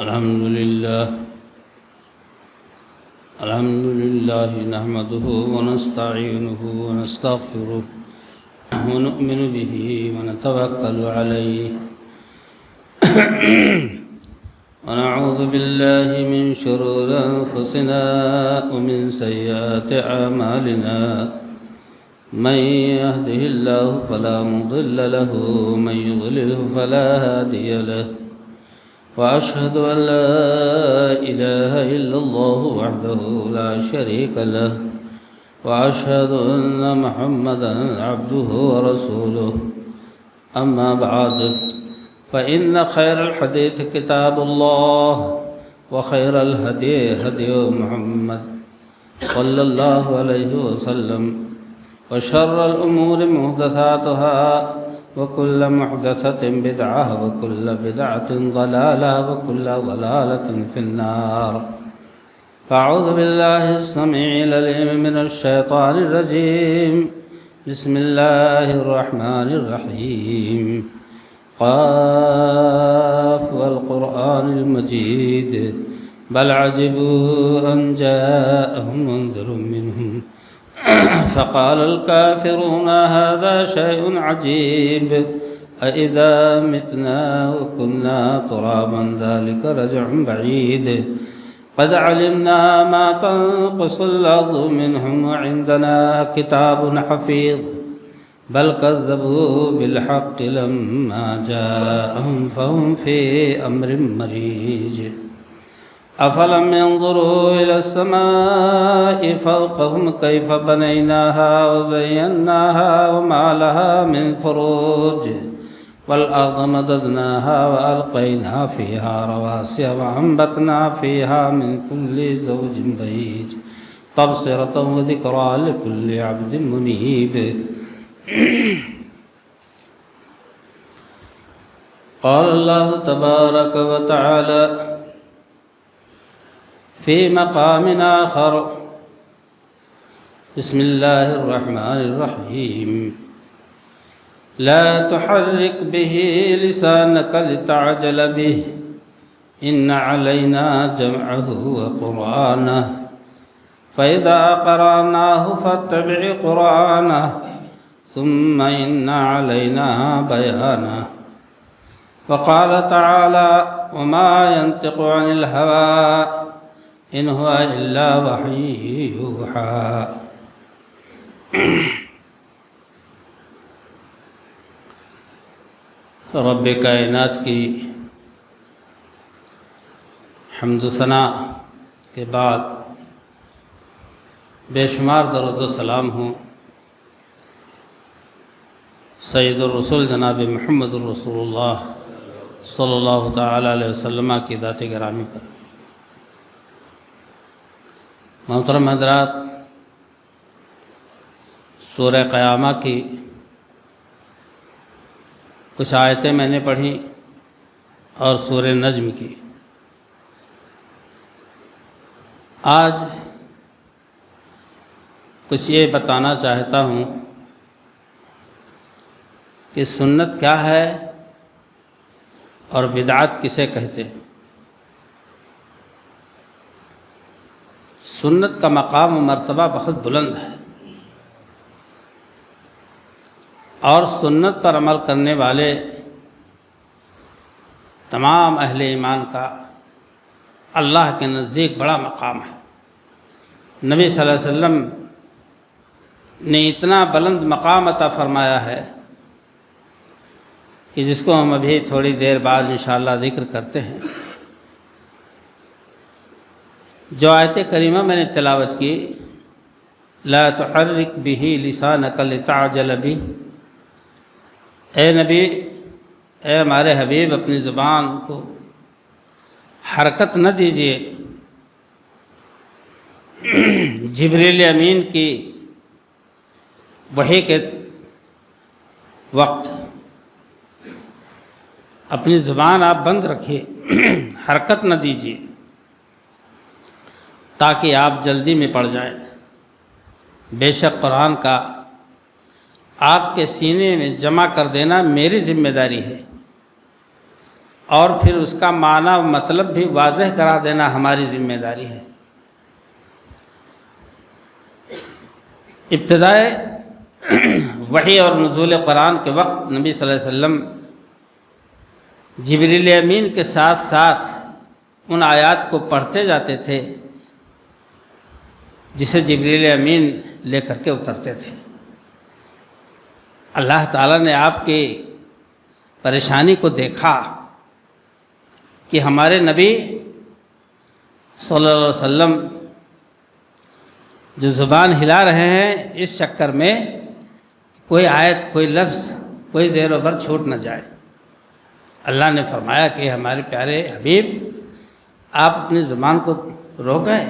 الحمد لله نحمده ونستعينه ونستغفره ونؤمن به ونتوكل عليه ونعوذ بالله من شرور أنفسنا ومن سيئات أعمالنا من يهده الله فلا مضل له ومن يضلله فلا هادي له وأشهد أن لا إله إلا الله وحده لا شريك له وأشهد أن محمدًا عبده ورسوله أما بعد فإن خير الحديث كتاب الله وخير الهدي هدي محمد صلى الله عليه وسلم وشر الأمور محدثاتها وكل محدثة بدعة وكل بدعة ضلالة وكل ضلالة في النار فأعوذ بالله السميع العليم من الشيطان الرجيم بسم الله الرحمن الرحيم قاف والقرآن المجيد بل عجبوا أن جاءهم منذر منهم فقال الكافرون هذا شيء عجيب أإذا متنا وكنا ترابا ذلك رجع بعيد قد علمنا ما تنقص الأرض منهم وعندنا كتاب حفيظ بل كذبوا بالحق لما جاءهم فهم في أمر مريج أفلم ينظروا إلى السماء فوقهم كيف بنيناها وزيناها وما لها من فروج والأرض مددناها وألقينا فيها رواسي وأنبتنا فيها من كل زوج بهيج تبصرة وذكرى لكل عبد منيب قال الله تبارك وتعالى في مقام آخر بسم الله الرحمن الرحيم لا تحرك به لسانك لتعجل به إن علينا جمعه وقرآنه فإذا قرأناه فاتبع قرآنه ثم إن علينا بيانه وقال تعالى وما ينطق عن الهوى إن هو إلا وحي يوحى رب کائنات کی حمد و ثنا کے بعد بے شمار درود و سلام ہوں سید الرسول جناب محمد الرسول اللہ صلی اللہ تعالی علیہ وسلم کی ذات گرامی پر۔ محترم حضرات، سورہ قیامہ کی کچھ آیتیں میں نے پڑھی اور سورہ نجم کی۔ آج کچھ یہ بتانا چاہتا ہوں کہ سنت کیا ہے اور بدعت کسے کہتے ہیں۔ سنت کا مقام و مرتبہ بہت بلند ہے، اور سنت پر عمل کرنے والے تمام اہل ایمان کا اللہ کے نزدیک بڑا مقام ہے۔ نبی صلی اللہ علیہ وسلم نے اتنا بلند مقام عطا فرمایا ہے کہ جس کو ہم ابھی تھوڑی دیر بعد انشاءاللہ ذکر کرتے ہیں۔ جو آیت کریمہ میں نے تلاوت کی، لا تحرک بہ لسانک لتعجل بہ، اے نبی، اے ہمارے حبیب، اپنی زبان کو حرکت نہ دیجیے جبریل امین کی وحی کے وقت اپنی زبان آپ بند رکھیے، حرکت نہ دیجیے تاکہ آپ جلدی میں پڑ جائیں۔ بے شک قرآن کا آپ کے سینے میں جمع کر دینا میری ذمہ داری ہے، اور پھر اس کا معنی و مطلب بھی واضح کرا دینا ہماری ذمہ داری ہے۔ ابتدائے وحی اور نزول قرآن کے وقت نبی صلی اللہ علیہ وسلم جبریل امین کے ساتھ ساتھ ان آیات کو پڑھتے جاتے تھے جسے جبریل امین لے کر کے اترتے تھے۔ اللہ تعالیٰ نے آپ کی پریشانی کو دیکھا کہ ہمارے نبی صلی اللہ علیہ وسلم جو زبان ہلا رہے ہیں، اس چکر میں کوئی آیت، کوئی لفظ، کوئی زیر و بر چھوٹ نہ جائے۔ اللہ نے فرمایا کہ ہمارے پیارے حبیب، آپ اپنی زبان کو روک گئے۔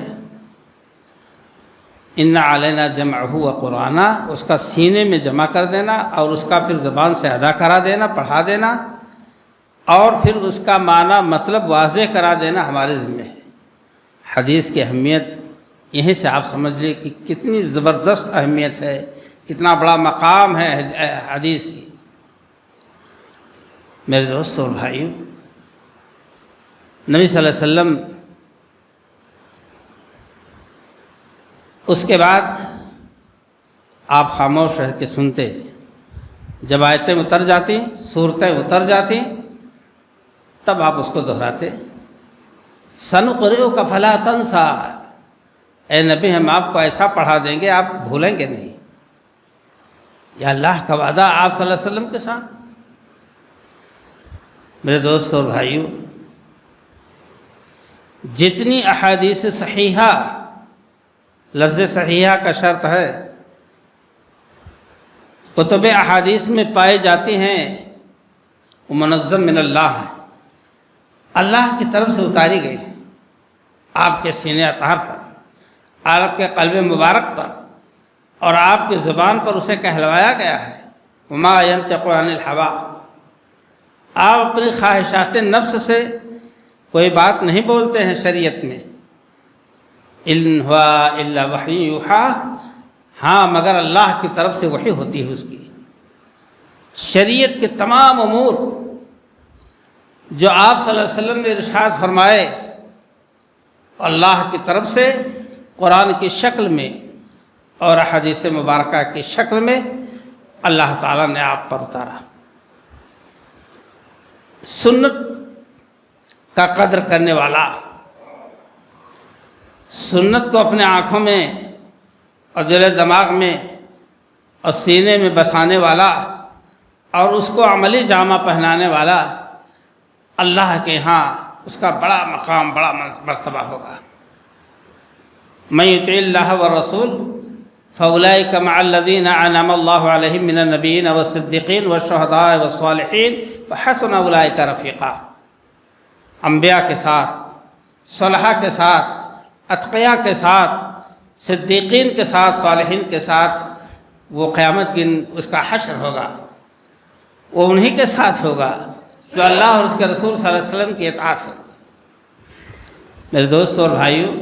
ان علینا جمعہ و قرآنہ، اس کا سینے میں جمع کر دینا اور اس کا پھر زبان سے ادا کرا دینا، پڑھا دینا، اور پھر اس کا معنی مطلب واضح کرا دینا ہمارے ذمہ ہے۔ حدیث کی اہمیت یہیں سے آپ سمجھ لیں کہ کتنی زبردست اہمیت ہے، کتنا بڑا مقام ہے حدیث کی۔ میرے دوست اور بھائیوں، نبی صلی اللہ علیہ وسلم اس کے بعد آپ خاموش رہ کے سنتے، جب آیتیں اتر جاتی، صورتیں اتر جاتی، تب آپ اس کو دہراتے۔ سنقرئک فلا تنسیٰ، اے نبی ہم آپ کو ایسا پڑھا دیں گے آپ بھولیں گے نہیں۔ یا اللہ کا وعدہ آپ صلی اللہ علیہ وسلم کے ساتھ۔ میرے دوست اور بھائیوں، جتنی احادیث صحیحہ، لفظ صحیحہ کا شرط ہے، کتب احادیث میں پائی جاتی ہیں، وہ منظم من اللہ ہے، اللہ کی طرف سے اتاری گئی آپ کے سینے اطہر پر، آپ کے قلب مبارک پر، اور آپ کی زبان پر اسے کہلوایا گیا ہے۔ وما ينطق عن الهوى، آپ اپنی خواہشات نفس سے کوئی بات نہیں بولتے ہیں شریعت میں۔ ان هو الا وحی یوحیٰ، ہاں مگر اللہ کی طرف سے وحی ہوتی ہے اس کی۔ شریعت کے تمام امور جو آپ صلی اللہ علیہ وسلم نے ارشاد فرمائے، اللہ کی طرف سے قرآن کی شکل میں اور حدیث مبارکہ کی شکل میں اللہ تعالیٰ نے آپ پر اتارا۔ سنت کا قدر کرنے والا، سنت کو اپنے آنکھوں میں اور دل دماغ میں اور سینے میں بسانے والا اور اس کو عملی جامہ پہنانے والا، اللہ کے ہاں اس کا بڑا مقام، بڑا مرتبہ ہوگا۔ من یطع اللہ والرسول فاولئک مع الذین انعم اللہ علیہم من النبیین والصدیقین والشہداء والصالحین وحسن اولئک رفیقا۔ انبیاء کے ساتھ، صلحاء کے ساتھ، اتقیاء کے ساتھ، صدیقین کے ساتھ، صالحین کے ساتھ وہ قیامت کے دن اس کا حشر ہوگا، وہ انہی کے ساتھ ہوگا جو اللہ اور اس کے رسول صلی اللہ علیہ وسلم کی اطاعت سے۔ میرے دوست اور بھائیوں،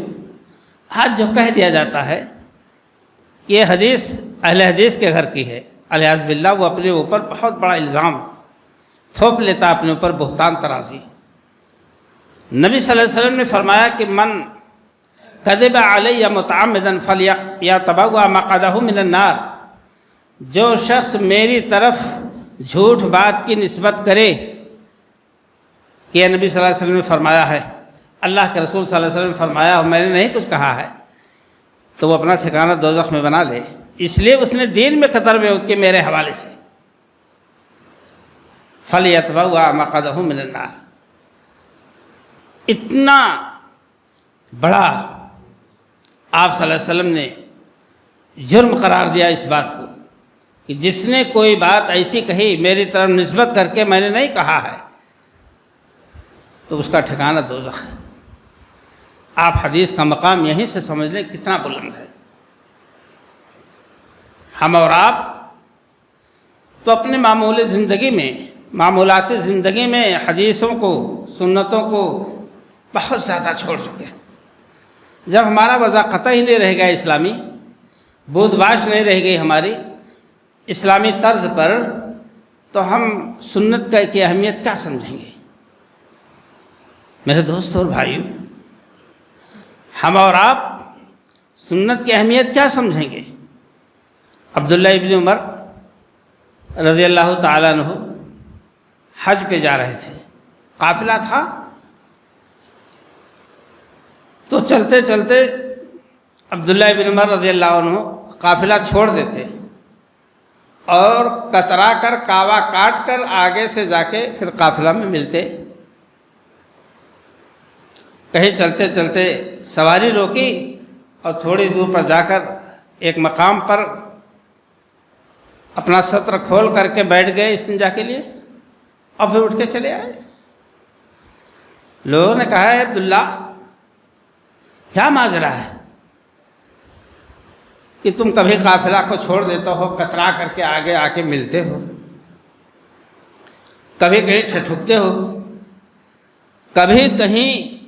آج جو کہہ دیا جاتا ہے کہ یہ حدیث اہل حدیث کے گھر کی ہے، العیاذ باللہ، وہ اپنے اوپر بہت بڑا الزام تھوپ لیتا اپنے اوپر، بہتان ترازی۔ نبی صلی اللہ علیہ وسلم نے فرمایا کہ من کذب علی متعمدا فلیتبوأ مقعدہ من النار، جو شخص میری طرف جھوٹ بات کی نسبت کرے کہ یہ نبی صلی اللہ علیہ وسلم نے فرمایا ہے، اللہ کے رسول صلی اللہ علیہ وسلم نے فرمایا اور میں نے نہیں کچھ کہا ہے، تو وہ اپنا ٹھکانہ دوزخ میں بنا لے۔ اس لیے اس نے دین میں قطر میں کہ میرے حوالے سے فلیتبوأ مقعدہ من النار۔ اتنا بڑا آپ صلی اللہ علیہ وسلم نے جرم قرار دیا اس بات کو کہ جس نے کوئی بات ایسی کہی میری طرف نسبت کر کے میں نے نہیں کہا ہے، تو اس کا ٹھکانہ دوزخ ہے۔ آپ حدیث کا مقام یہیں سے سمجھ لیں کتنا بلند ہے۔ ہم اور آپ تو اپنے معمولی زندگی میں، معمولاتی زندگی میں حدیثوں کو، سنتوں کو بہت زیادہ چھوڑ چکے ہیں۔ جب ہمارا وضع قطعی نہیں رہ گیا اسلامی، بود باش نہیں رہ گئی ہماری اسلامی طرز پر، تو ہم سنت کی اہمیت کیا سمجھیں گے؟ میرے دوست اور بھائیو، ہم اور آپ سنت کی اہمیت کیا سمجھیں گے؟ عبداللہ ابن عمر رضی اللہ تعالیٰ عنہ حج پہ جا رہے تھے، قافلہ تھا، تو چلتے چلتے عبداللہ ابن عمر رضی اللہ عنہ قافلہ چھوڑ دیتے اور کترا کر کعوہ کاٹ کر آگے سے جا کے پھر قافلہ میں ملتے۔ کہیں چلتے چلتے سواری روکی اور تھوڑی دور پر جا کر ایک مقام پر اپنا سطر کھول کر کے بیٹھ گئے استنجا کے لیے اور پھر اٹھ کے چلے آئے۔ لوگوں نے کہا ہے عبداللہ کیا ماجرا ہے کہ تم کبھی قافلہ کو چھوڑ دیتے ہو، کترا کر کے آگے آ کے ملتے ہو، کبھی کہیں ٹھٹھکتے ہو، کبھی کہیں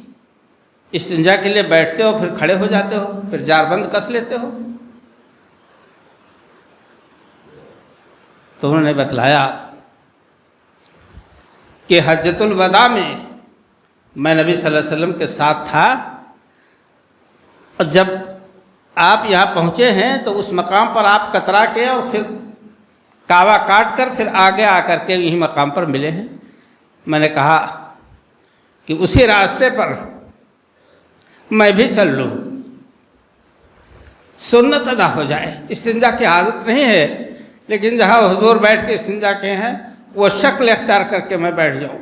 استنجا کے لیے بیٹھتے ہو پھر کھڑے ہو جاتے ہو، پھر جار بند کس لیتے ہو؟ تو انہوں نے بتلایا کہ حجۃ الوداع میں نبی صلی اللہ علیہ وسلم کے ساتھ تھا، اور جب آپ یہاں پہنچے ہیں تو اس مقام پر آپ کترا کے اور پھر کعوہ کاٹ کر پھر آگے آ کر کے یہی مقام پر ملے ہیں۔ میں نے کہا کہ اسی راستے پر میں بھی چل لوں، سنت ادا ہو جائے۔ استنجا کی عادت نہیں ہے، لیکن جہاں حضور بیٹھ کے استنجا کے ہیں وہ شکل اختیار کر کے میں بیٹھ جاؤں۔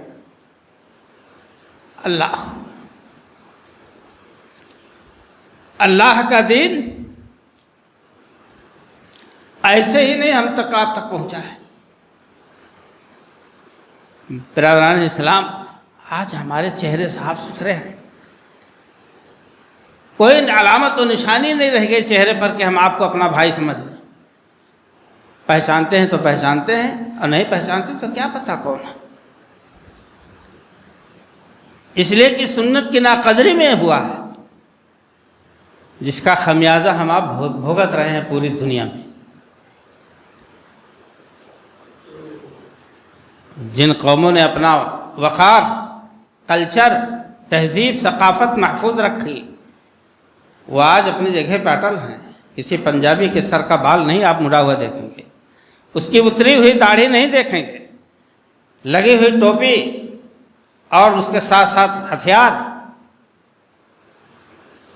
اللہ کا دین ایسے ہی نہیں ہم تک آپ تک پہنچا ہے۔ برادران اسلام، آج ہمارے چہرے صاف ستھرے ہیں، کوئی علامت و نشانی نہیں رہ گئی چہرے پر کہ ہم آپ کو اپنا بھائی سمجھ لیں۔ پہچانتے ہیں تو پہچانتے ہیں، اور نہیں پہچانتے تو کیا پتہ کون ہے۔ اس لیے کہ سنت کی ناقدری میں ہوا ہے، جس کا خمیازہ ہم آپ بھگت رہے ہیں پوری دنیا میں۔ جن قوموں نے اپنا وقار، کلچر، تہذیب، ثقافت محفوظ رکھی، وہ آج اپنی جگہ پہ اٹل ہیں۔ کسی پنجابی کے سر کا بال نہیں آپ مڑا ہوا دیکھیں گے، اس کی اتری ہوئی داڑھی نہیں دیکھیں گے، لگی ہوئی ٹوپی اور اس کے ساتھ ساتھ ہتھیار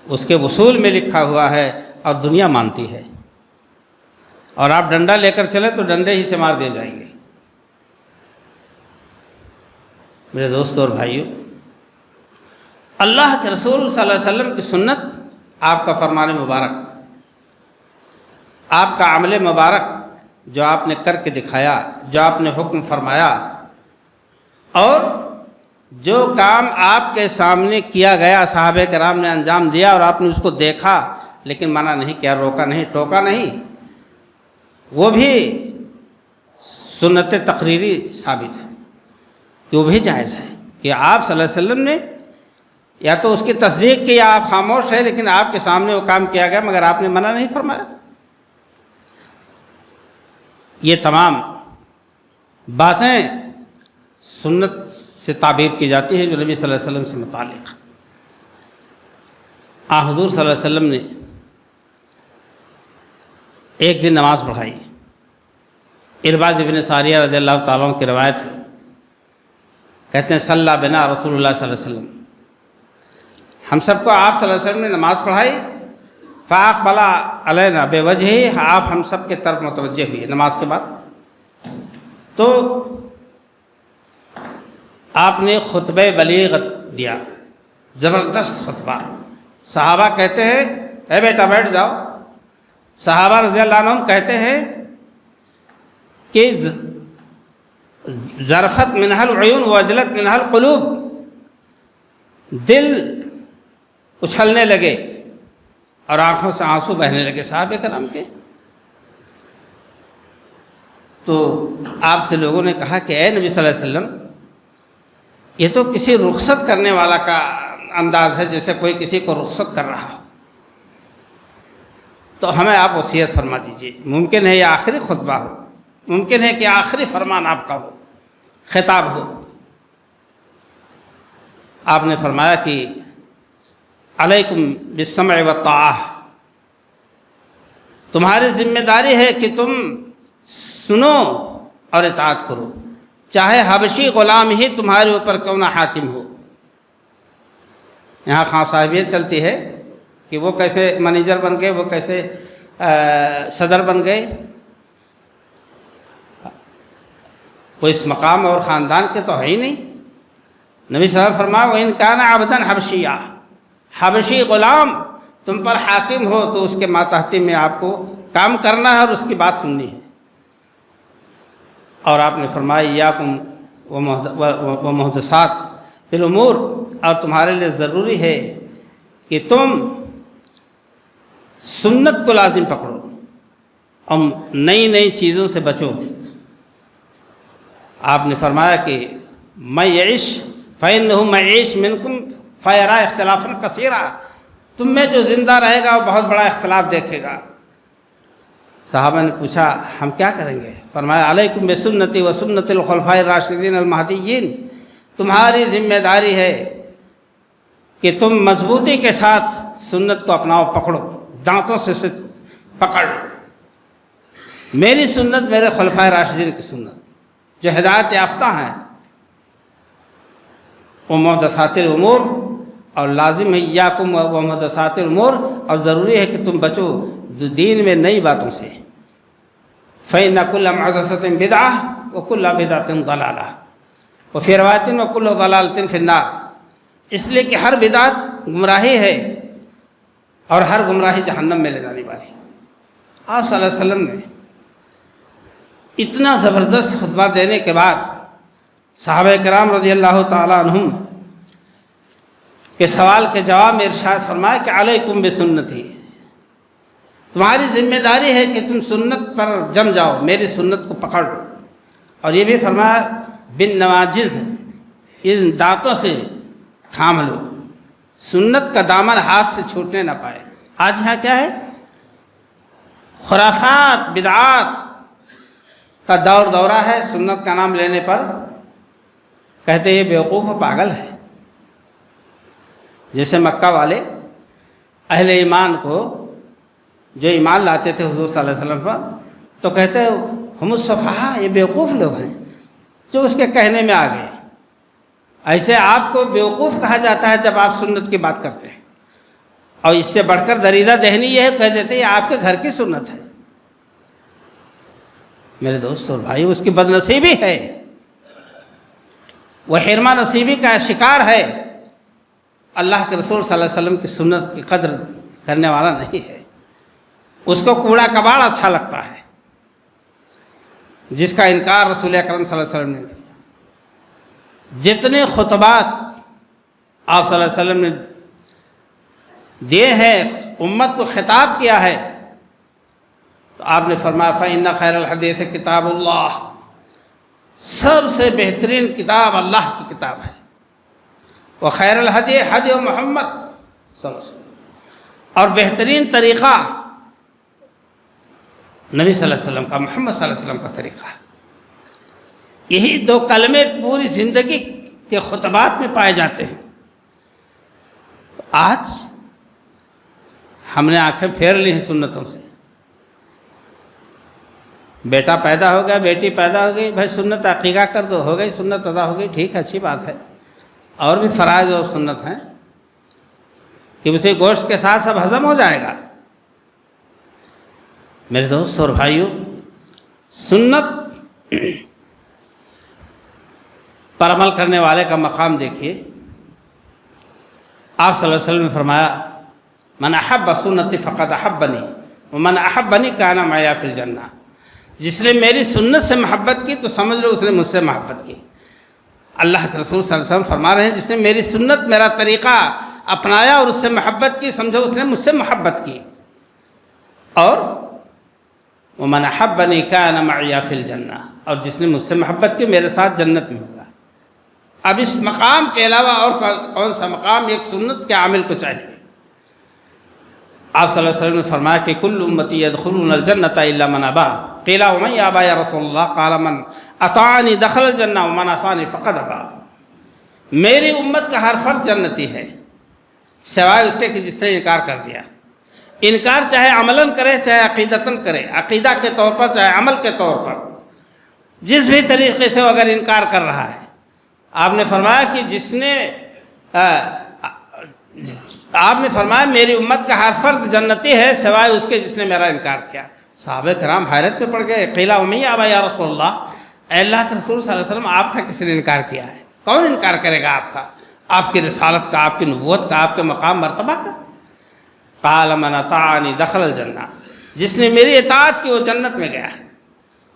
اس کے وصول میں لکھا ہوا ہے اور دنیا مانتی ہے، اور آپ ڈنڈا لے کر چلیں تو ڈنڈے ہی سے مار دیے جائیں گے۔ میرے دوستو اور بھائیو، اللہ کے رسول صلی اللہ علیہ وسلم کی سنت، آپ کا فرمان مبارک، آپ کا عمل مبارک جو آپ نے کر کے دکھایا، جو آپ نے حکم فرمایا، اور جو کام آپ کے سامنے کیا گیا، صحابہ کرام نے انجام دیا اور آپ نے اس کو دیکھا لیکن منع نہیں کیا، روکا نہیں، ٹوکا نہیں، وہ بھی سنت تقریری ثابت ہے کہ وہ بھی جائز ہے کہ آپ صلی اللہ علیہ وسلم نے یا تو اس کی تصدیق کی یا آپ خاموش ہے، لیکن آپ کے سامنے وہ کام کیا گیا مگر آپ نے منع نہیں فرمایا۔ یہ تمام باتیں سنت سے تعبیر کی جاتی ہے جو نبی صلی اللہ علیہ وسلم سے متعلق۔ حضور صلی اللہ علیہ وسلم نے ایک دن نماز پڑھائی، ارباض ابن ساریہ رضی اللہ تعالیٰ عنہ کی روایت ہے، کہتے ہیں صلی بنا رسول اللہ صلی اللہ علیہ وسلم، ہم سب کو آپ صلی اللہ علیہ وسلم نے نماز پڑھائی، فاقبل علینا بوجہہ، آپ ہم سب کے طرف متوجہ ہوئے نماز کے بعد، تو آپ نے خطبہ بلیغ دیا، زبردست خطبہ۔ صحابہ کہتے ہیں اے بیٹا بیٹھ جاؤ، صحابہ رضی اللہ عنہم کہتے ہیں کہ ذرفت منہا العیون وجلت منہا القلوب، دل اچھلنے لگے اور آنکھوں سے آنسو بہنے لگے صحابہ کرام کے۔ تو آپ سے لوگوں نے کہا کہ اے نبی صلی اللہ علیہ وسلم، یہ تو کسی رخصت کرنے والا کا انداز ہے، جیسے کوئی کسی کو رخصت کر رہا ہو، تو ہمیں آپ وصیت فرما دیجئے۔ ممکن ہے یہ آخری خطبہ ہو، ممکن ہے کہ آخری فرمان آپ کا ہو، خطاب ہو۔ آپ نے فرمایا کہ علیکم بالسمع والطاعہ، تمہاری ذمہ داری ہے کہ تم سنو اور اطاعت کرو، چاہے حبشی غلام ہی تمہارے اوپر کیوں نہ حاکم ہو۔ یہاں خان صاحبیت چلتی ہے کہ وہ کیسے منیجر بن گئے، وہ کیسے صدر بن گئے، وہ اس مقام اور خاندان کے تو ہے ہی نہیں۔ نبی صلی اللہ علیہ وسلم فرمایا وَإِنْ كَانَ عَبْدًا حَبْشِيًّا، حبشی غلام تم پر حاکم ہو تو اس کے ماتحتی میں آپ کو کام کرنا ہے اور اس کی بات سننی ہے۔ اور آپ نے فرمایا یاکم ومحدثات الامور، اور تمہارے لیے ضروری ہے کہ تم سنت کو لازم پکڑو اور نئی نئی چیزوں سے بچو۔ آپ نے فرمایا کہ میں یعش فإنہ معیش منکم فیرا اختلافا کثیرا، تم میں جو زندہ رہے گا وہ بہت بڑا اختلاف دیکھے گا۔ صحابہ نے پوچھا ہم کیا کریں گے؟ فرمایا علیکم بسنتی و سنت الخلفاء الراشدین المہدیین، تمہاری ذمہ داری ہے کہ تم مضبوطی کے ساتھ سنت کو اپناؤ، پکڑو، دانتوں سے پکڑ میری سنت، میرے خلفاء راشدین کی سنت جو ہدایت یافتہ ہیں، وہ محدثات الامور، اور لازم ہے یاکم و محدثات الامور، اور ضروری ہے کہ تم بچو دین میں نئی باتوں سے۔ فإن كل محدثة بدعة وكل بدعة ضلالة وفي روایت وكل ضلالة في النار، اس لیے کہ ہر بدعت گمراہی ہے اور ہر گمراہی جہنم میں لے جانے والی۔ آپ صلی اللہ علیہ وسلم نے اتنا زبردست خطبہ دینے کے بعد صحابہ کرام رضی اللہ تعالیٰ عنہم کے سوال کے جواب میں ارشاد فرمایا کہ علیکم بسنتی، تمہاری ذمہ داری ہے کہ تم سنت پر جم جاؤ، میری سنت کو پکڑ لو، اور یہ بھی فرمایا بن نواجز، ان دانتوں سے تھام لو، سنت کا دامن ہاتھ سے چھوٹنے نہ پائے۔ آج یہاں کیا ہے؟ خرافات، بدعات کا دورہ ہے، سنت کا نام لینے پر کہتے یہ بیوقوف و پاگل ہے۔ جیسے مکہ والے اہل ایمان کو جو ایمان لاتے تھے حضور صلی اللہ علیہ وسلم پر، تو کہتے ہم الصفحاء، یہ بیوقوف لوگ ہیں جو اس کے کہنے میں آ گئے۔ ایسے آپ کو بیوقوف کہا جاتا ہے جب آپ سنت کی بات کرتے ہیں، اور اس سے بڑھ کر دریدہ دہنی یہ کہہ دیتے ہیں یہ آپ کے گھر کی سنت ہے۔ میرے دوست اور بھائی، اس کی بد نصیبی ہے، وہ حرمہ نصیبی کا شکار ہے، اللہ کے رسول صلی اللہ علیہ وسلم کی سنت کی قدر کرنے والا نہیں ہے۔ اس کو کوڑا کباڑ اچھا لگتا ہے، جس کا انکار رسول اکرم صلی اللہ علیہ وسلم نے کیا۔ جتنے خطبات آپ صلی اللہ علیہ وسلم نے دیے ہیں، امت کو خطاب کیا ہے، تو آپ نے فرمایا فإن خیر الحدیث کتاب اللہ، سب سے بہترین کتاب اللہ کی کتاب ہے، وخیر الہدی ہدی محمد صلی اللہ علیہ وسلم، اور بہترین طریقہ نبی صلی اللہ علیہ وسلم کا، محمد صلی اللہ علیہ وسلم کا طریقہ ہے۔ یہی دو کلمے پوری زندگی کے خطبات میں پائے جاتے ہیں۔ آج ہم نے آنکھیں پھیر لی ہیں سنتوں سے، بیٹا پیدا ہو گیا، بیٹی پیدا ہو گئی، بھائی سنت عقیقہ کر دو، ہو گئی، سنت ادا ہو گئی، ٹھیک ہے، اچھی بات ہے۔ اور بھی فرائض اور سنت ہیں کہ اسے گوشت کے ساتھ سب ہضم ہو جائے گا۔ میرے دوست اور بھائیوں، سنت پر عمل کرنے والے کا مقام دیکھیے۔ آپ صلی اللہ علیہ وسلم نے فرمایا من احب سنتی فقد احبنی ومن احبنی کان معی فی الجنہ، جس نے میری سنت سے محبت کی تو سمجھ لو اس نے مجھ سے محبت کی۔ اللہ کے رسول صلی اللہ علیہ وسلم فرما رہے ہیں جس نے میری سنت، میرا طریقہ اپنایا اور اس سے محبت کی، سمجھو اس نے مجھ سے محبت کی۔ اور ومن احبنی کان معی فی الجنہ، اور جس نے مجھ سے محبت کی میرے ساتھ جنت میں ہوگا۔ اب اس مقام کے علاوہ اور کون سا مقام ایک سنت کے عامل کو چاہیے؟ آپ صلی اللہ علیہ وسلم نے فرمایا کہ کل امتی یدخلون الجنۃ الا من ابا، قیل ومن یابا یا رسول اللہ، قال من اطاعنی دخل الجنہ ومن عصانی فقد ابا۔ میری امت کا ہر فرد جنتی ہے سوائے اس کے کہ جس نے انکار کر دیا۔ انکار چاہے عملاً کرے چاہے عقیدتاً کرے، عقیدہ کے طور پر چاہے عمل کے طور پر، جس بھی طریقے سے وہ اگر انکار کر رہا ہے۔ آپ نے فرمایا کہ آپ نے فرمایا میری امت کا ہر فرد جنتی ہے سوائے اس کے جس نے میرا انکار کیا۔ صحابہ کرام حیرت میں پڑ گئے، قیل ومن یابا یا رسول اللہ، اے اللہ کے رسول صلی اللہ علیہ وسلم آپ کا کس نے انکار کیا ہے؟ کون انکار کرے گا آپ کا، آپ کی رسالت کا، آپ کی نبوت کا، آپ کے مقام مرتبہ کا؟ قال من اطاعنی دخل الجنہ، جس نے میری اطاعت کی وہ جنت میں گیا۔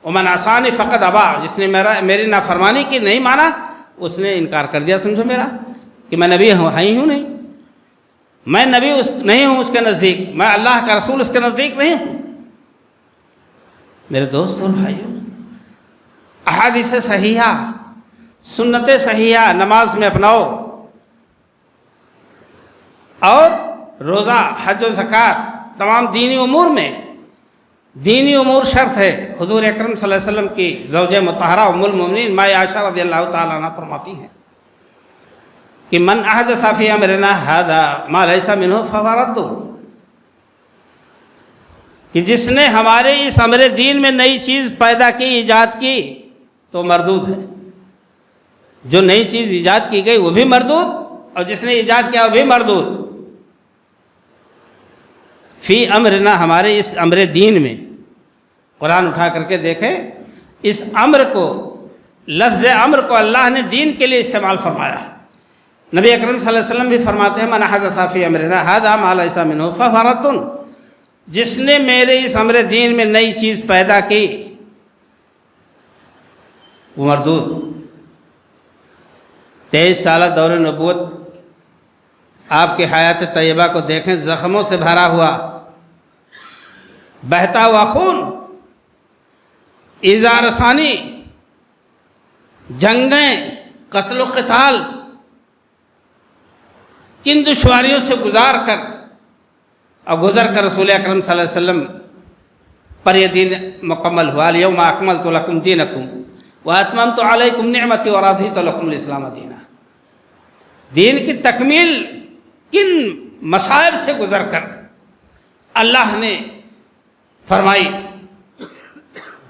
ومن عصانی فقد ابا، جس نے میری نافرمانی کی نہیں مانا اس نے انکار کر دیا سمجھو میرا، کہ میں نبی ہوں نہیں، میں نبی نہیں ہوں اس کے نزدیک، میں اللہ کا رسول اس کے نزدیک نہیں ہوں۔ میرے دوست اور بھائیوں، احادیث صحیحہ، سنت صحیحہ نماز میں اپناؤ، اور روزہ، حج و زکوٰۃ، تمام دینی امور میں، دینی امور شرط ہے۔ حضور اکرم صلی اللہ علیہ وسلم کی زوجہ مطہرہ ام المؤمنین ماں عائشہ رضی اللہ تعالیٰ عنہ فرماتی ہیں کہ من احدث فی امرنا ھذا ما لیس منہ فہو رد، کہ جس نے ہمارے اس امر دین میں نئی چیز پیدا کی، ایجاد کی، تو مردود ہے۔ جو نئی چیز ایجاد کی گئی وہ بھی مردود، اور جس نے ایجاد کیا وہ بھی مردود۔ فی امرنا، ہمارے اس امر دین میں، قرآن اٹھا کر کے دیکھیں، اس امر کو، لفظ امر کو اللہ نے دین کے لیے استعمال فرمایا ہے۔ نبی اکرم صلی اللہ علیہ وسلم بھی فرماتے ہیں من احدث فی امرنا ھذا ما لیس منہ فہو رد، جس نے میرے اس امر دین میں نئی چیز پیدا کی وہ مردود۔ 23 سالہ دور نبوت آپ کی حیات طیبہ کو دیکھیں، زخموں سے بھرا ہوا، بہتا ہوا خون، ایذا رسانی، جنگیں، قتل و قتال، کن دشواریوں سے گزر کر رسول اکرم صلی اللہ علیہ وسلم پر یہ دین مکمل ہوا۔ الیوم اکملت لکم دینکم واتممت علیکم نعمتی ورضیت لکم الاسلام دینا۔ دین کی تکمیل کن مصائب سے گزر کر اللہ نے فرمائی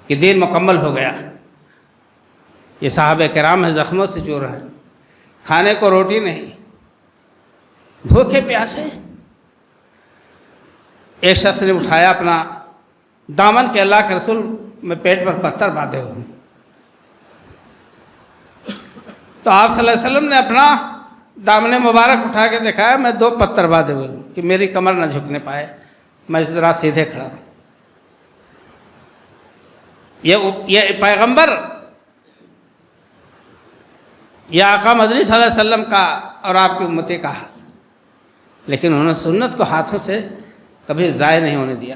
کہ دین مکمل ہو گیا۔ یہ صحابہ کرام ہیں، زخموں سے جو رہے، کھانے کو روٹی نہیں، بھوکے پیاسے۔ ایک شخص نے اٹھایا اپنا دامن کہ اللہ کے رسول میں پیٹ پر پتھر باندھے ہوئے، تو آپ صلی اللہ علیہ وسلم نے اپنا دامن مبارک اٹھا کے دکھایا، میں 2 پتھر باندھے ہوئے ہوں کہ میری کمر نہ جھکنے پائے، میں اس طرح سیدھے کھڑا ہوں۔ یہ پیغمبر، یہ آقا مدنی صلی اللہ علیہ وسلم کا اور آپ کی امتی کا ہاتھ، لیکن انہوں نے سنت کو ہاتھوں سے کبھی ضائع نہیں ہونے دیا۔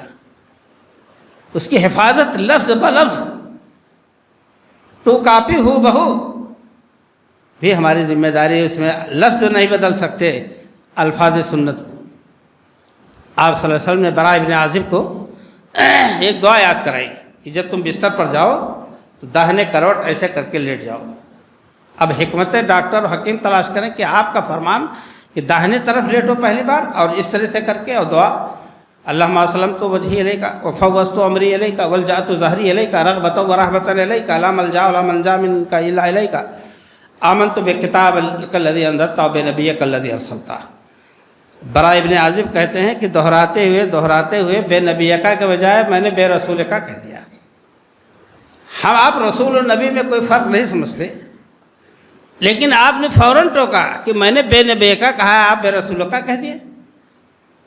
اس کی حفاظت لفظ بلفظ، ٹو کاپی ہو بہو بھی ہماری ذمہ داری ہے۔ اس میں لفظ نہیں بدل سکتے، الفاظ سنت کو۔ آپ صلی اللہ علیہ وسلم نے براء ابن عازب کو ایک دعا یاد کرائی کہ جب تم بستر پر جاؤ تو داہنے کروٹ ایسے کر کے لیٹ جاؤ۔ اب حکمت ڈاکٹر اور حکیم تلاش کریں کہ آپ کا فرمان کہ داہنے طرف لیٹو پہلی بار، اور اس طرح سے کر کے، اور دعا اللہم اسلمت وجہی الیک وفوضت امری الیک والجأت ظہری الیک رغبۃ ورہبۃ الیک لا ملجا ولا منجا منک الا الیک آمنت بکتابک الذی انزلت وبنبیک الذی ارسلت۔ براء ابن عازب کہتے ہیں کہ دہراتے ہوئے بے نبیکہ کے بجائے میں نے بے رسولکہ کہہ دیا۔ ہم آپ رسول اور نبی میں کوئی فرق نہیں سمجھتے، لیکن آپ نے فوراً ٹوکا کہ میں نے بے نبیکہ کہا ہے، آپ بے رسولکہ کہہ دیے،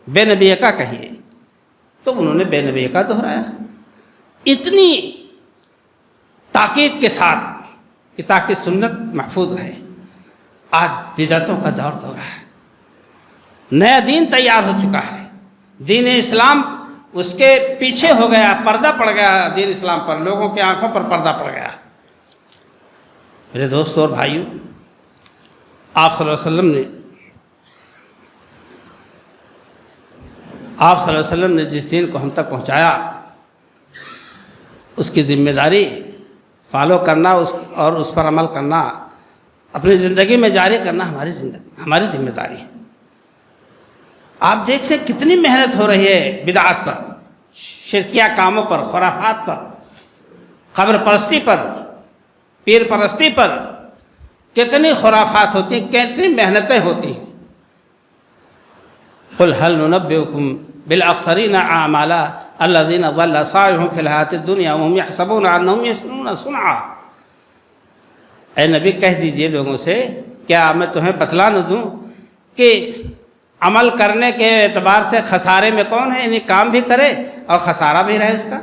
بے نبیکہ کہیے۔ تو انہوں نے بے نبیکہ دہرایا اتنی تاکید کے ساتھ کہ تاکہ سنت محفوظ رہے۔ آج بدعتوں کا دور ہے، نیا دین تیار ہو چکا ہے، دین اسلام اس کے پیچھے ہو گیا، پردہ پڑ گیا دین اسلام پر، لوگوں کی آنکھوں پر پردہ پڑ گیا۔ میرے دوستوں اور بھائیوں، آپ صلی اللہ علیہ وسلم نے جس دین کو ہم تک پہنچایا، اس کی ذمہ داری فالو کرنا اور اس پر عمل کرنا اپنی زندگی میں جاری کرنا ہماری ذمہ داری ہے۔ آپ دیکھتے کتنی محنت ہو رہی ہے بدعات پر، شرکیہ کاموں پر، خرافات پر، قبر پرستی پر، پیر پرستی پر، کتنی خرافات ہوتی ہیں، کتنی محنتیں ہوتی ہیں۔ قل هل ننبئكم بالاخسرین اعمالا الذین ضل سعیهم فی الحیاۃ الدنیا وهم یحسبون انهم یحسنون صنعا۔ اے نبی کہہ دیجئے لوگوں سے، کیا میں تمہیں بتلا نہ دوں کہ عمل کرنے کے اعتبار سے خسارے میں کون ہے، یعنی کام بھی کرے اور خسارہ بھی رہے اس کا۔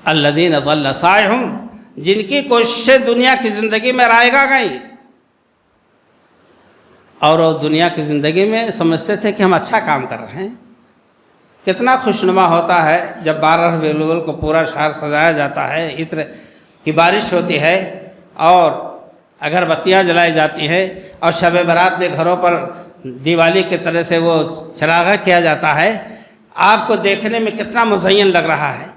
الذین ضل سعیهم، جن کی کوششیں دنیا کی زندگی میں رائے گا گئیں، اور وہ دنیا کی زندگی میں سمجھتے تھے کہ ہم اچھا کام کر رہے ہیں۔ کتنا خوشنما ہوتا ہے جب 12 ربیع الاول کو پورا شہر سجایا جاتا ہے، عطر کی بارش ہوتی ہے اور اگربتیاں جلائی جاتی ہے، اور شب برات میں گھروں پر دیوالی کی طرح سے وہ چراغاں کیا جاتا ہے۔ آپ کو دیکھنے میں کتنا مزین لگ رہا ہے،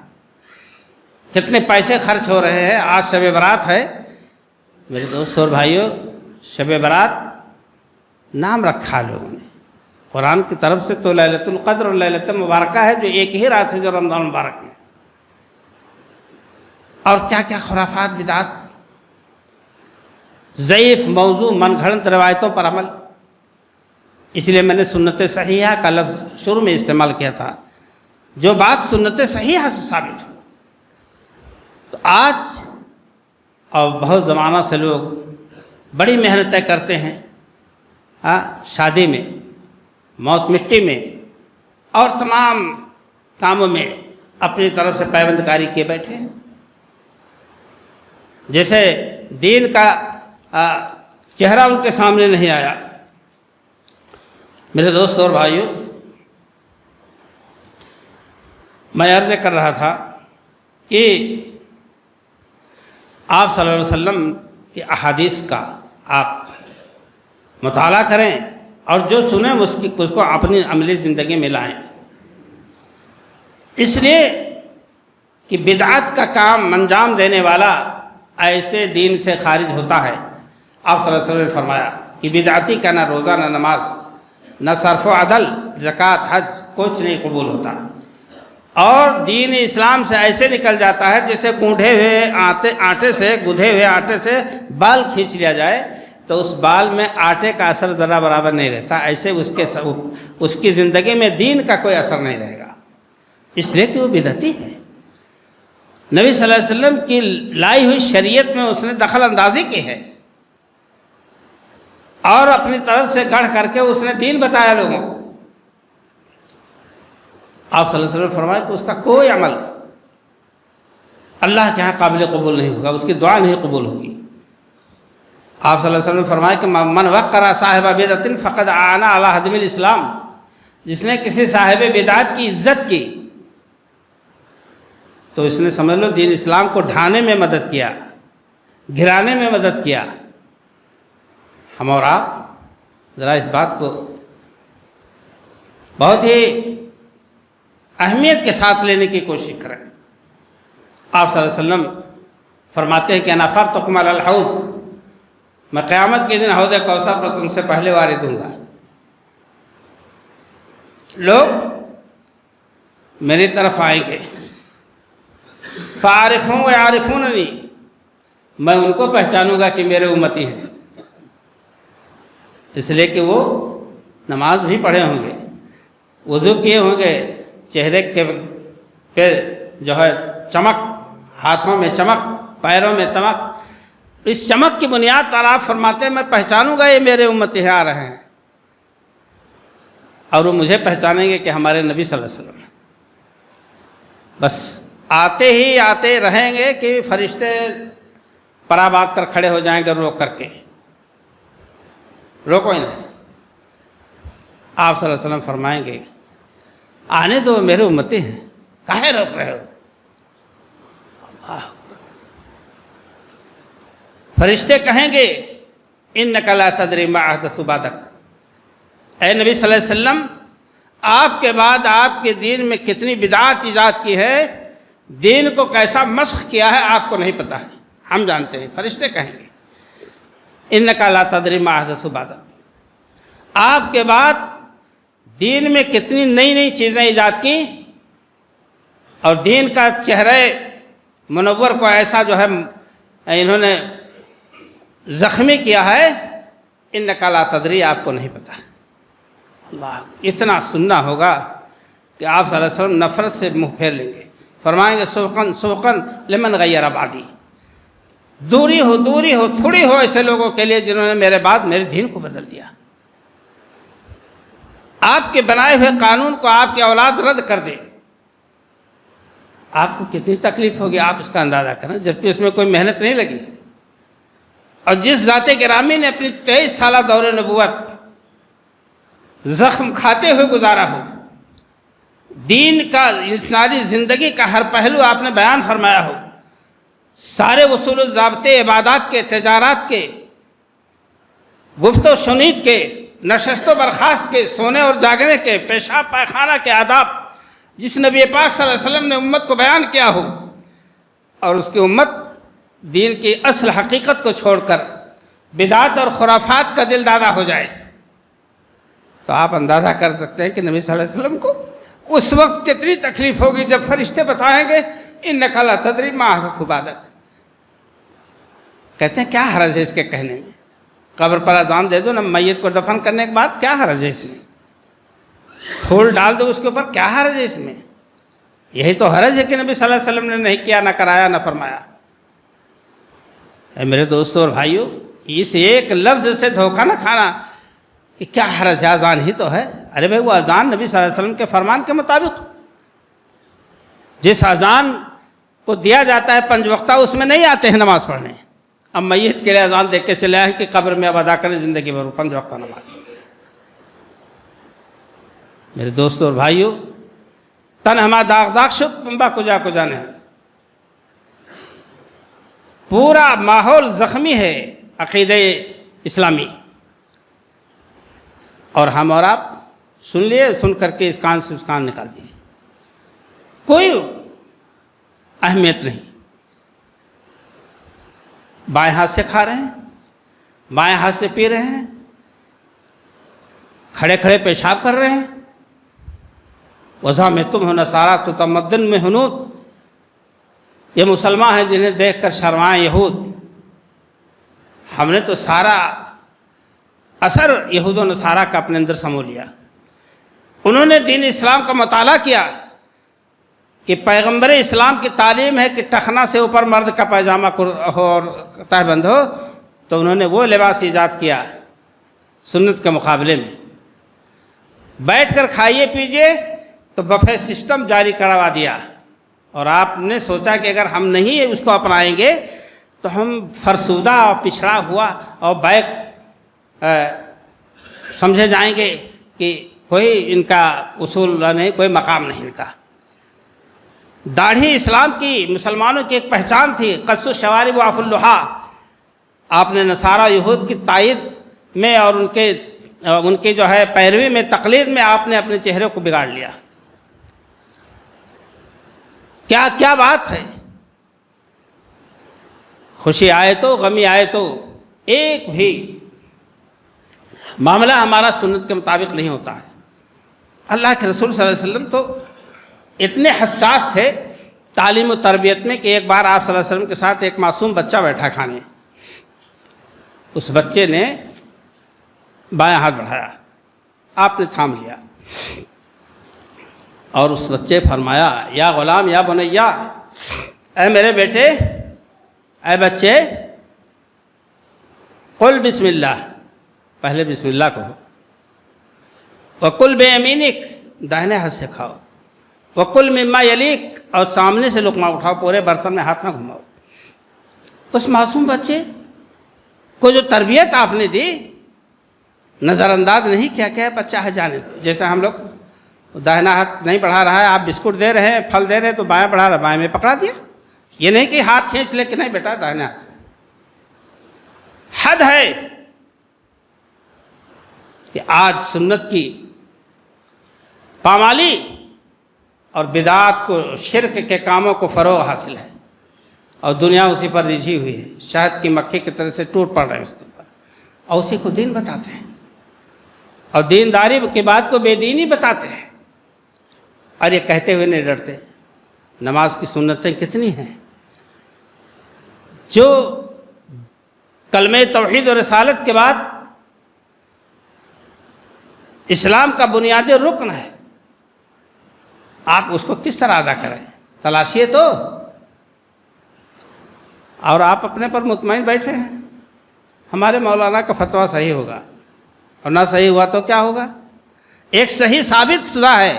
کتنے پیسے خرچ ہو رہے ہیں۔ آج شب برات ہے میرے دوستوں اور بھائیوں، شب برات نام رکھا لوگوں نے قرآن کی طرف سے تو لیلۃ القدر اور لیلۃ مبارکہ ہے، جو ایک ہی رات ہے جو رمضان مبارک میں، اور کیا کیا خرافات، بدعات، ضعیف موضوع، من گھڑنت روایتوں پر عمل۔ اس لیے میں نے سنت صحیحہ کا لفظ شروع میں استعمال کیا تھا، جو بات سنت صحیحہ سے ثابت ہو۔ تو آج اور بہت زمانہ سے لوگ بڑی محنتیں کرتے ہیں، شادی میں، موت مٹی میں، اور تمام کاموں میں اپنی طرف سے پابند کاری کیے بیٹھے ہیں، جیسے دین کا چہرہ ان کے سامنے نہیں آیا۔ میرے دوستوں اور بھائیوں، میں عرض کر رہا تھا کہ آپ صلی اللہ علیہ وسلم کی احادیث کا آپ مطالعہ کریں، اور جو سنیں اس کو اپنی عملی زندگی میں لائیں۔ اس لیے کہ بدعات کا کام انجام دینے والا ایسے دین سے خارج ہوتا ہے۔ آپ صلی اللہ علیہ وسلم نے فرمایا کہ بدعتی کا نہ روزہ، نہ نماز، نہ صرف و عدل، زکوٰۃ، حج، کچھ نہیں قبول ہوتا، اور دین اسلام سے ایسے نکل جاتا ہے جیسے گوندھے ہوئے آٹے سے، گدھے ہوئے آٹے سے بال کھینچ لیا جائے تو اس بال میں آٹے کا اثر ذرا برابر نہیں رہتا، ایسے اس کی زندگی میں دین کا کوئی اثر نہیں رہے گا، اس لیے کہ وہ بدعتی ہے۔ نبی صلی اللہ علیہ وسلم کی لائی ہوئی شریعت میں اس نے دخل اندازی کی ہے، اور اپنی طرف سے گڑھ کر کے اس نے دین بتایا لوگوں کو۔ آپ صلی اللہ علیہ وسلم نے فرمایا کہ اس کا کوئی عمل اللہ کے ہاں قابل قبول نہیں ہوگا، اس کی دعا نہیں قبول ہوگی۔ آپ صلی اللہ علیہ وسلم نے فرمایا کہ من وقر صاحب بدعت فقد اعان علی ہدم الاسلام، جس نے کسی صاحب بدعت کی عزت کی تو اس نے سمجھ لو دین اسلام کو ڈھانے میں مدد کیا، گرانے میں مدد کیا۔ ہم اور آپ ذرا اس بات کو بہت ہی اہمیت کے ساتھ لینے کی کوشش کریں۔ آپ صلی اللہ علیہ وسلم فرماتے ہیں کہ انا فرطکم علی الحوض، میں قیامت کے دن حوض کوثر پر تم سے پہلے وارد ہوں گا۔ لوگ میری طرف آئیں گے، فَعَارِفُونَ وَيَعْرِفُونَنِي، میں ان کو پہچانوں گا کہ میرے امتی ہیں، اس لیے کہ وہ نماز بھی پڑھے ہوں گے، وضو کیے ہوں گے، چہرے کے پہ جو ہے چمک، ہاتھوں میں چمک، پیروں میں چمک، اس چمک کی بنیاد پر آپ فرماتے ہیں میں پہچانوں گا یہ میرے امتی آ رہے ہیں، اور وہ مجھے پہچانیں گے کہ ہمارے نبی صلی اللہ علیہ وسلم۔ بس آتے ہی آتے رہیں گے کہ فرشتے پرا بات کر کھڑے ہو جائیں گے روک کر کے، روکو ہی نہیں۔ آپ صلی اللہ علیہ وسلم فرمائیں گے آنے دو میرے امتی ہیں، کاہے روک رہے ہو؟ فرشتے کہیں گے انک لا تدری ما احدث بعدک، اے نبی صلی اللہ علیہ وسلم آپ کے بعد آپ کے دین میں کتنی بدعات ایجاد کی ہے، دین کو کیسا مسخ کیا ہے آپ کو نہیں پتہ ہے، ہم جانتے ہیں، فرشتے کہیں گے انک لا تدری ما احدث بعدک، آپ کے بعد دین میں کتنی نئی نئی چیزیں ایجاد کی اور دین کا چہرہ منور کو ایسا جو ہے انہوں نے زخمی کیا ہے، انک لا تدری، آپ کو نہیں پتہ۔ اللہ، اتنا سننا ہوگا کہ آپ صلی اللہ علیہ وسلم نفرت سے منہ پھیر لیں گے، فرمائیں گے سوقن سوقن لمن غیر بعدی، دوری ہو دوری ہو، تھوڑی ہو ایسے لوگوں کے لیے جنہوں نے میرے بعد میرے دین کو بدل دیا۔ آپ کے بنائے ہوئے قانون کو آپ کی اولاد رد کر دے، آپ کو کتنی تکلیف ہوگی، آپ اس کا اندازہ کریں، جبکہ اس میں کوئی محنت نہیں لگی۔ اور جس ذات گرامی نے اپنی 23 سالہ دور نبوت زخم کھاتے ہوئے گزارا ہو، دین کا انسانی زندگی کا ہر پہلو آپ نے بیان فرمایا ہو، سارے اصول و ضابطے، عبادات کے، تجارات کے، گفت و شنید کے، نشست و برخاست کے، سونے اور جاگنے کے، پیشاب پائخانہ کے آداب، جس نبی پاک صلی اللہ علیہ وسلم نے امت کو بیان کیا ہو، اور اس کی امت دین کی اصل حقیقت کو چھوڑ کر بدعات اور خرافات کا دل دادا ہو جائے، تو آپ اندازہ کر سکتے ہیں کہ نبی صلی اللہ علیہ وسلم کو اس وقت کتنی تکلیف ہوگی جب فرشتے بتائیں گے انک لا تدری ما احدث بعدک۔ کہتے ہیں کیا حرج ہے اس کے کہنے میں، قبر پر اذان دے دو نا، میت کو دفن کرنے کے بعد کیا حرج ہے اس میں، پھول ڈال دو اس کے اوپر، کیا حرج ہے اس میں؟ یہی تو حرج ہے کہ نبی صلی اللہ علیہ وسلم نے نہیں کیا، نہ کرایا، نہ فرمایا۔ اے میرے دوستوں اور بھائیوں، اس ایک لفظ سے دھوکہ نہ کھانا کہ کیا حرج ہے، اذان ہی تو ہے۔ ارے بھائی، وہ اذان نبی صلی اللہ علیہ وسلم کے فرمان کے مطابق، جس اذان کو دیا جاتا ہے 5 وقتہ، اس میں نہیں آتے ہیں نماز پڑھنے۔ اب میت کے لیے اذان دیکھ کے چلے آئیں کہ قبر میں اب ادا کریں زندگی بھر 5 وقتہ نماز۔ میرے دوستوں اور بھائیوں، تن ہما داغ داغ شد پنبا کجا کجا نے، پورا ماحول زخمی ہے عقیدہ اسلامی، اور ہم اور آپ سن لیے، سن کر کے اس کان سے اس کان نکال دیے، کوئی اہمیت نہیں۔ بائیں ہاتھ سے کھا رہے ہیں، بائیں ہاتھ سے پی رہے ہیں، کھڑے کھڑے پیشاب کر رہے ہیں، وضع میں تم ہو نصارہ تو تمدن میں ہنود، یہ مسلمان ہیں جنہیں دیکھ کر شرمائیں یہود۔ ہم نے تو سارا اثر یہود و نصارہ کا اپنے اندر سمو لیا۔ انہوں نے دین اسلام کا مطالعہ کیا کہ پیغمبر اسلام کی تعلیم ہے کہ ٹخنا سے اوپر مرد کا پائجامہ ہو اور تہ بند ہو، تو انہوں نے وہ لباس ایجاد کیا سنت کے مقابلے میں۔ بیٹھ کر کھائیے پیجیے تو بفے سسٹم جاری کروا دیا، اور آپ نے سوچا کہ اگر ہم نہیں اس کو اپنائیں گے تو ہم فرسودہ اور پچھڑا ہوا اور بیک سمجھے جائیں گے کہ کوئی ان کا اصول نہیں، کوئی مقام نہیں ان کا۔ داڑھی اسلام کی، مسلمانوں کی ایک پہچان تھی، قص الشوارب وعف اللحا۔ آپ نے نصارہ یہود کی تائید میں اور ان کے جو ہے پیروی میں، تقلید میں آپ نے اپنے چہرے کو بگاڑ لیا۔ کیا بات ہے، خوشی آئے تو غمی آئے تو ایک بھی معاملہ ہمارا سنت کے مطابق نہیں ہوتا ہے۔ اللہ کے رسول صلی اللہ علیہ وسلم تو اتنے حساس تھے تعلیم و تربیت میں کہ ایک بار آپ صلی اللہ علیہ وسلم کے ساتھ ایک معصوم بچہ بیٹھا کھانے، اس بچے نے بایاں ہاتھ بڑھایا، آپ نے تھام لیا اور اس بچے فرمایا یا غلام یا بنیا، اے میرے بیٹے، اے بچے، قل بسم اللہ، پہلے بسم اللہ کہو، وکل بیمینک، داہنے ہاتھ سے کھاؤ، وکل مما یلیک، اور سامنے سے لقمہ اٹھاؤ، پورے برتن میں ہاتھ نہ گھماؤ۔ اس معصوم بچے کو جو تربیت آپ نے دی، نظر انداز نہیں کیا کہ بچہ ہے جانے دو۔ جیسے ہم لوگ داہنا ہاتھ نہیں بڑھا رہا ہے، آپ بسکٹ دے رہے ہیں، پھل دے رہے ہیں تو بایاں بڑھا رہا ہے، بائیں میں پکڑا دیا۔ یہ نہیں کہ ہاتھ کھینچ لے کہ نہیں بیٹا داہنے ہاتھ سے، حد ہے کہ آج سنت کی پامالی اور بدعات کو، شرک کے کاموں کو فروغ حاصل ہے۔ اور دنیا اسی پر رجھی ہوئی ہے، شہد کی مکھی کی طرح سے ٹوٹ پڑ رہے ہیں اس کے اوپر، اور اسی کو دین بتاتے ہیں، اور دینداری کے بعد کو بے دینی بتاتے ہیں، اور یہ کہتے ہوئے نہیں ڈرتے۔ نماز کی سنتیں کتنی ہیں جو کلمہ توحید اور رسالت کے بعد اسلام کا بنیادی رکن ہے، آپ اس کو کس طرح ادا کریں، تلاشیے تو۔ اور آپ اپنے پر مطمئن بیٹھے ہیں ہمارے مولانا کا فتویٰ صحیح ہوگا، اور نہ صحیح ہوا تو کیا ہوگا؟ ایک صحیح ثابت شدہ ہے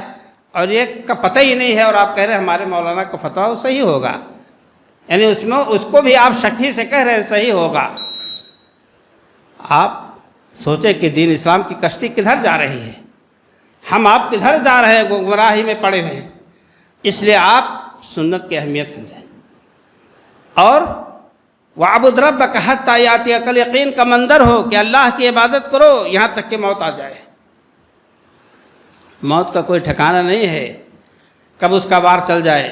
اور ایک کا پتہ ہی نہیں ہے، اور آپ کہہ رہے ہیں ہمارے مولانا کا فتویٰ وہ صحیح ہوگا، یعنی اس کو بھی آپ شکی سے کہہ رہے ہیں صحیح ہوگا۔ آپ سوچیں کہ دین اسلام کی کشتی کدھر جا رہی ہے، ہم آپ کدھر جا رہے ہیں، گمراہی میں پڑے ہوئے ہیں۔ اس لیے آپ سنت کی اہمیت سمجھیں، اور وَعْبُدْ رَبَّكَ حَتَّىٰ يَأْتِيَكَ الْيَقِينُ کا منظر ہو کہ اللہ کی عبادت کرو یہاں تک کہ موت آ جائے۔ موت کا کوئی ٹھکانہ نہیں ہے، کب اس کا وار چل جائے۔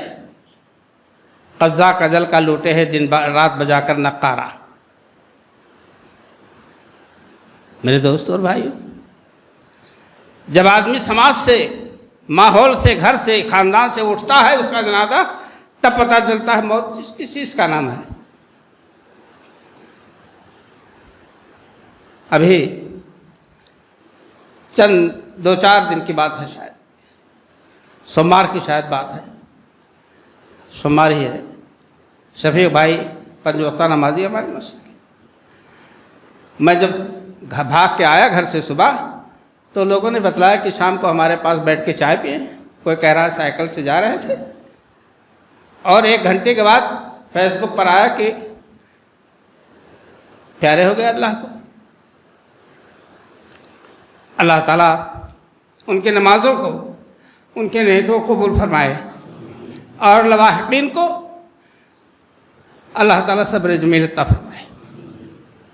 قزاق اجل کا لوٹے ہے دن رات بجا کر نقارہ۔ میرے دوست اور بھائیو، جب آدمی سماج سے، ماحول سے، گھر سے، خاندان سے اٹھتا ہے اس کا جنازہ، تب پتہ چلتا ہے موت کس چیز کا نام ہے۔ ابھی چند 2-4 دن کی بات ہے، شاید سوموار کی شاید بات ہے، سوموار ہی ہے، شفیق بھائی 5 وقتہ نمازی ہماری مسجد کی، میں جب بھاگ کے آیا گھر سے صبح تو لوگوں نے بتلایا کہ شام کو ہمارے پاس بیٹھ کے چائے پئیں، کوئی کہہ رہا ہے سائیکل سے جا رہے تھے، اور 1 گھنٹے کے بعد فیس بک پر آیا کہ پیارے ہو گئے اللہ کو۔ اللہ تعالیٰ ان کے نمازوں کو، ان کے نیکوں کو قبول فرمائے، اور لواحقین کو اللہ تعالیٰ صبر جمیل عطا فرمائے۔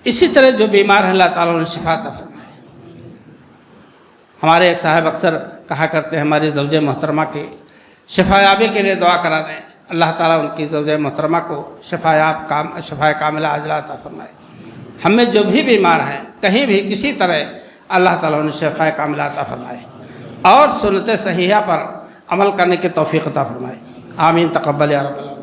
اسی طرح جو بیمار ہیں اللہ تعالیٰ انہیں شفا عطا فرمائے۔ ہمارے ایک صاحب اکثر کہا کرتے ہیں ہماری زوجہ محترمہ کی شفا یابی کے لیے دعا کرا دیں، اللہ تعالیٰ ان کی زوجہ محترمہ کو شفا کاملہ عاجلہ عطا فرمائے۔ ہم میں جو بھی بیمار ہیں کہیں بھی کسی طرح اللہ تعالیٰ انہیں شفا کاملہ عطا فرمائے، اور سنت صحیحہ پر عمل کرنے کی توفیق عطا فرمائے۔ آمین، تقبل یا رب العالمین۔